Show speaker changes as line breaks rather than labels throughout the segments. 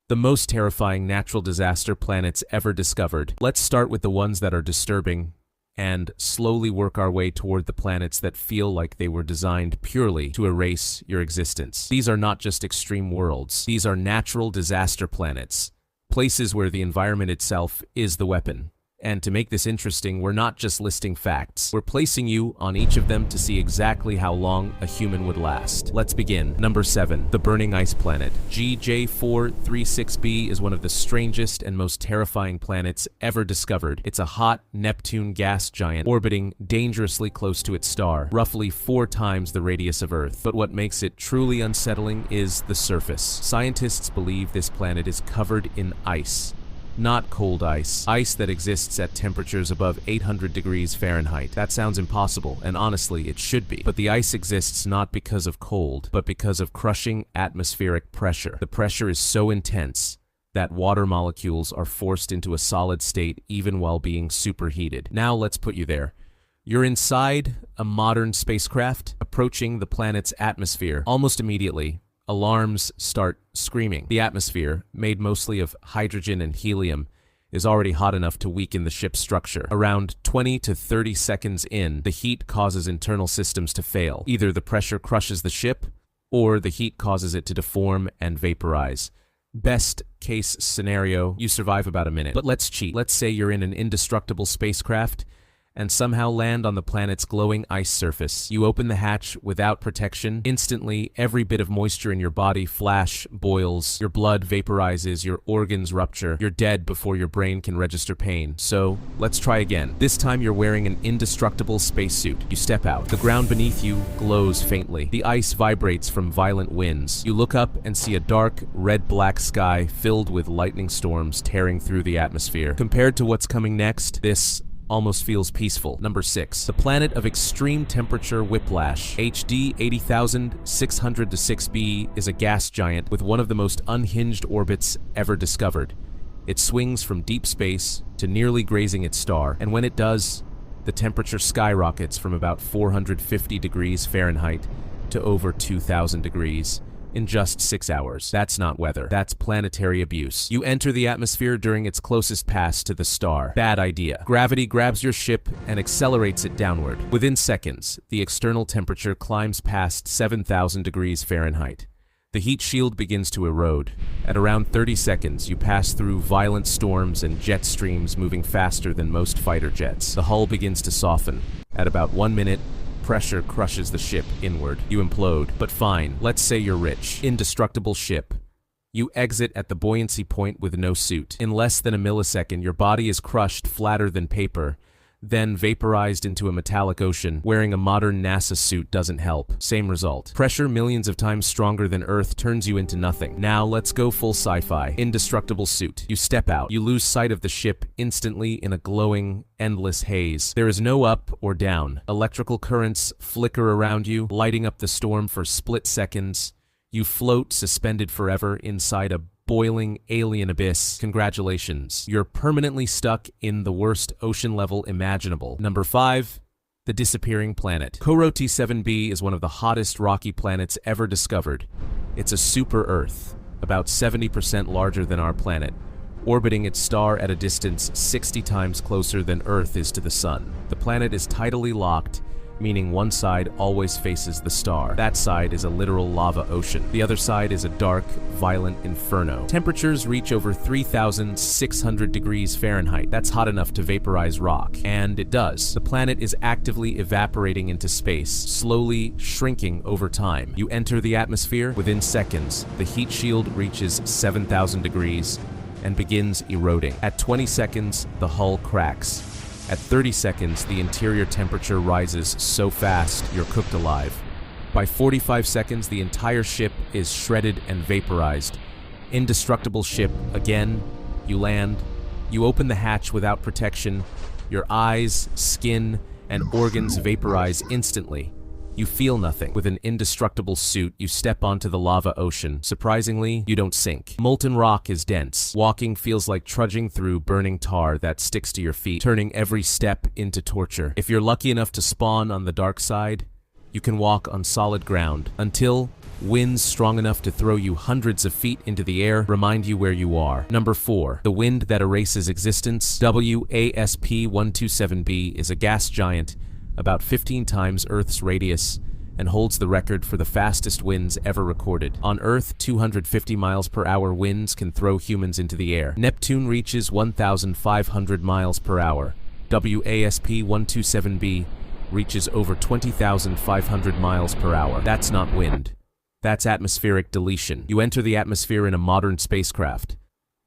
The most terrifying natural disaster planets ever discovered. Let's start with the ones that are disturbing and slowly work our way toward the planets that feel like they were designed purely to erase your existence. These are not just extreme worlds. These are natural disaster planets, places where the environment itself is the weapon. And to make this interesting, we're not just listing facts. We're placing you on each of them to see exactly how long a human would last. Let's begin. Number 7. The Burning Ice Planet. GJ436b is one of the strangest and most terrifying planets ever discovered. It's a hot Neptune gas giant orbiting dangerously close to its star, roughly 4 times the radius of Earth. But what makes it truly unsettling is the surface. Scientists believe this planet is covered in ice. Not cold ice. Ice that exists at temperatures above 800 degrees Fahrenheit. That sounds impossible, and honestly, it should be. But the ice exists not because of cold, but because of crushing atmospheric pressure. The pressure is so intense that water molecules are forced into a solid state even while being superheated. Now let's put you there. You're inside a modern spacecraft, approaching the planet's atmosphere. Almost immediately, alarms start screaming. The atmosphere, made mostly of hydrogen and helium, is already hot enough to weaken the ship's structure. Around 20 to 30 seconds in, the heat causes internal systems to fail. Either the pressure crushes the ship, or the heat causes it to deform and vaporize. Best case scenario, you survive about a minute. But let's cheat. Let's say you're in an indestructible spacecraft and somehow land on the planet's glowing ice surface. You open the hatch without protection. Instantly, every bit of moisture in your body boils, your blood vaporizes, your organs rupture. You're dead before your brain can register pain. So, let's try again. This time you're wearing an indestructible spacesuit. You step out. The ground beneath you glows faintly. The ice vibrates from violent winds. You look up and see a dark, red-black sky filled with lightning storms tearing through the atmosphere. Compared to what's coming next, this almost feels peaceful. Number 6. The Planet of Extreme Temperature Whiplash. HD 80606b is a gas giant with one of the most unhinged orbits ever discovered. It swings from deep space to nearly grazing its star, and when it does, the temperature skyrockets from about 450 degrees Fahrenheit to over 2,000 degrees. In just 6 hours. That's not weather. That's planetary abuse. You enter the atmosphere during its closest pass to the star. Bad idea. Gravity grabs your ship and accelerates it downward. Within seconds, the external temperature climbs past 7,000 degrees Fahrenheit. The heat shield begins to erode. At around 30 seconds, you pass through violent storms and jet streams moving faster than most fighter jets. The hull begins to soften. At about 1 minute, pressure crushes the ship inward. You implode. But fine, let's say you're rich. Indestructible ship. You exit at the buoyancy point with no suit. In less than a millisecond, your body is crushed flatter than paper, then vaporized into a metallic ocean. Wearing a modern NASA suit doesn't help. Same result. Pressure millions of times stronger than Earth turns you into nothing. Now let's go full sci-fi. Indestructible suit. You step out. You lose sight of the ship instantly in a glowing, endless haze. There is no up or down. Electrical currents flicker around you, lighting up the storm for split seconds. You float suspended forever inside a boiling alien abyss. Congratulations. You're permanently stuck in the worst ocean level imaginable. Number 5. The Disappearing Planet. Koroti 7b is one of the hottest rocky planets ever discovered. It's a super-Earth, about 70% larger than our planet, orbiting its star at a distance 60 times closer than Earth is to the Sun. The planet is tidally locked, meaning one side always faces the star. That side is a literal lava ocean. The other side is a dark, violent inferno. Temperatures reach over 3,600 degrees Fahrenheit. That's hot enough to vaporize rock. And it does. The planet is actively evaporating into space, slowly shrinking over time. You enter the atmosphere. Within seconds, the heat shield reaches 7,000 degrees and begins eroding. At 20 seconds, the hull cracks. At 30 seconds, the interior temperature rises so fast you're cooked alive. By 45 seconds, the entire ship is shredded and vaporized. Indestructible ship, again, you land. You open the hatch without protection. Your eyes, skin, and organs vaporize instantly. You feel nothing. With an indestructible suit, you step onto the lava ocean. Surprisingly, you don't sink. Molten rock is dense. Walking feels like trudging through burning tar that sticks to your feet, turning every step into torture. If you're lucky enough to spawn on the dark side, you can walk on solid ground until Winds strong enough to throw you hundreds of feet into the air remind you where you are. Number 4. The wind that erases existence. WASP-127b is a gas giant about 15 times Earth's radius and holds the record for the fastest winds ever recorded. On Earth, 250 miles per hour winds can throw humans into the air. Neptune reaches 1,500 miles per hour. WASP-127b reaches over 20,500 miles per hour. That's not wind. That's atmospheric deletion. You enter the atmosphere in a modern spacecraft.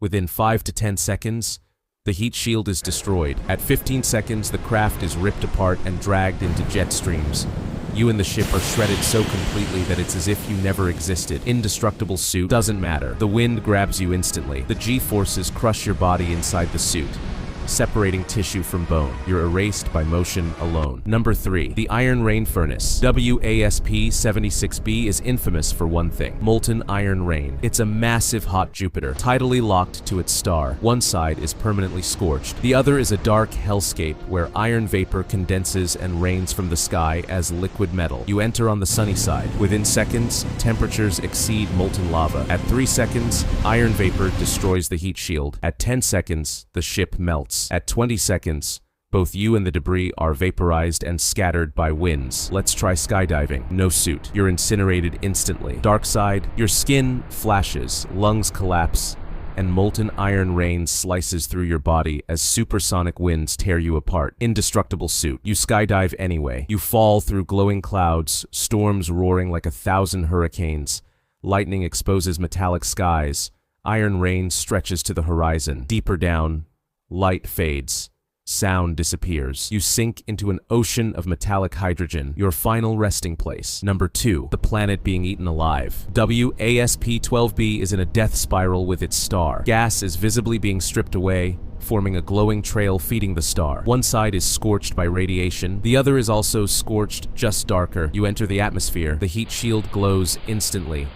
Within 5 to 10 seconds, the heat shield is destroyed. At 15 seconds, the craft is ripped apart and dragged into jet streams. You and the ship are shredded so completely that it's as if you never existed. Indestructible suit doesn't matter. The wind grabs you instantly. The G-forces crush your body inside the suit, separating tissue from bone. You're erased by motion alone. Number 3. The Iron Rain Furnace. WASP-76b is infamous for one thing: molten iron rain. It's a massive hot Jupiter, tidally locked to its star. One side is permanently scorched. The other is a dark hellscape where iron vapor condenses and rains from the sky as liquid metal. You enter on the sunny side. Within seconds, temperatures exceed molten lava. At 3 seconds, iron vapor destroys the heat shield. At 10 seconds, the ship melts. At 20 seconds, both you and the debris are vaporized and scattered by winds. Let's try skydiving. No suit. You're incinerated instantly. Dark side, your skin flashes, lungs collapse, and molten iron rain slices through your body as supersonic winds tear you apart. Indestructible suit. You skydive anyway. You fall through glowing clouds, storms roaring like 1,000 hurricanes. Lightning exposes metallic skies. Iron rain stretches to the horizon. Deeper down, light fades. Sound disappears. You sink into an ocean of metallic hydrogen, your final resting place. Number 2. The planet being eaten alive. WASP-12b is in a death spiral with its star. Gas is visibly being stripped away, forming a glowing trail feeding the star. One side is scorched by radiation, the other is also scorched, just darker. You enter the atmosphere. The heat shield glows instantly.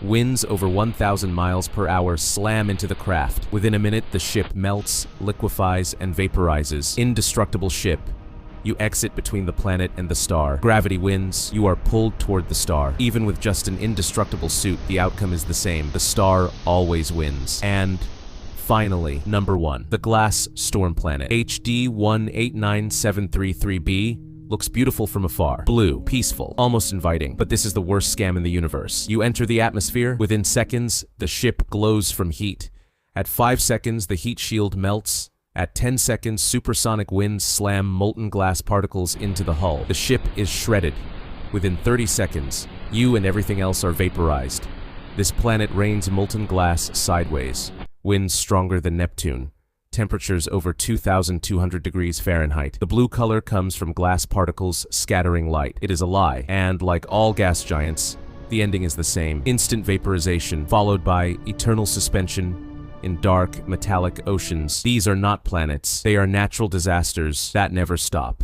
Winds over 1,000 miles per hour slam into the craft. Within a minute, the ship melts, liquefies, and vaporizes. Indestructible ship. You exit between the planet and the star. Gravity wins. You are pulled toward the star. Even with just an indestructible suit, the outcome is the same. The star always wins. And finally, number 1. The Glass Storm Planet. HD-189733b looks beautiful from afar. Blue, peaceful, almost inviting, but this is the worst scam in the universe. You enter the atmosphere. Within seconds, the ship glows from heat. At 5 seconds, the heat shield melts. At 10 seconds, supersonic winds slam molten glass particles into the hull. The ship is shredded. Within 30 seconds, you and everything else are vaporized. This planet rains molten glass sideways. Winds stronger than Neptune. Temperatures over 2,200 degrees Fahrenheit. The blue color comes from glass particles scattering light. It is a lie, and like all gas giants, the ending is the same: instant vaporization, followed by eternal suspension in dark, metallic oceans. These are not planets. They are natural disasters that never stop.